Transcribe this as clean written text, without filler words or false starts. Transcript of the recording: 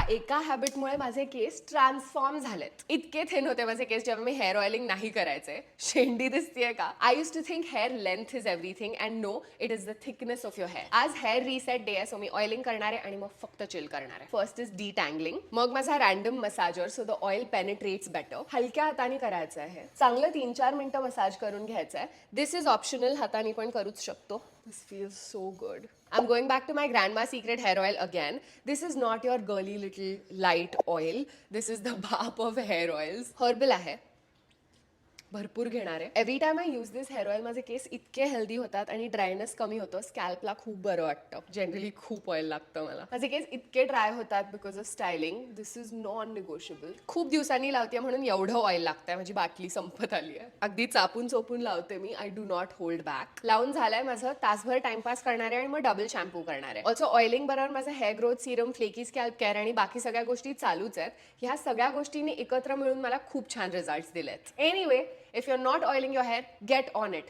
एका हॅबिटमुळे माझे केस ट्रान्सफॉर्म झालेत. इतके थिन होते माझे केस जेव्हा मी हेअर ऑइलिंग नाही करायचे. शेंडी दिसतीये का? I use to think hair length is everything and no, it is the thickness of your hair. आज हेअर रिसेट डे आहे, सो मी ऑइलिंग करणार आहे आणि मग फक्त चिल करणार आहे. फर्स्ट इज डिटँगलिंग, मग माझा random massager so the oil penetrates better. हलक्या हाताने करायचं आहे, चांगलं 3-4 मिनिटं मसाज करून घ्यायचं आहे. दिस इज ऑप्शनल, हाताने पण करूच शकतो. This feels so good. I'm going back to my Grandma Secret hair oil again. This is not your girly little light oil. This is the Baap of hair oils. Herbal आहे. भरपूर घेणार आहे. Every time I use this hair oil माझे केस इतके healthy होतात आणि dryness कमी होतो. स्कॅल्पला खूप बरं वाटतं. जनरली खूप ऑइल लागतं मला. माझे केस इतके ड्राय होतात because of styling. This is non negotiable. खूप दिवसांनी लावते म्हणून एवढं ऑइल लागतंय. माझी बाटली संपत आली आहे. अगदी चापून चोपून लावते मी. I do not hold back. लावून झालंय माझं. तासभर टाइमपास करणार आहे आणि मग डबल शॅम्पू करणार आहे. ऑल्सो ऑइलिंग बरोबर माझं hair growth Serum, flaky scalp care आणि बाकी सगळ्या गोष्टी चालूच आहेत. ह्या सगळ्या गोष्टींनी एकत्र मिळून मला खूप छान रिझल्ट्स दिलेत. Anyway, if you're not oiling your hair, get on it.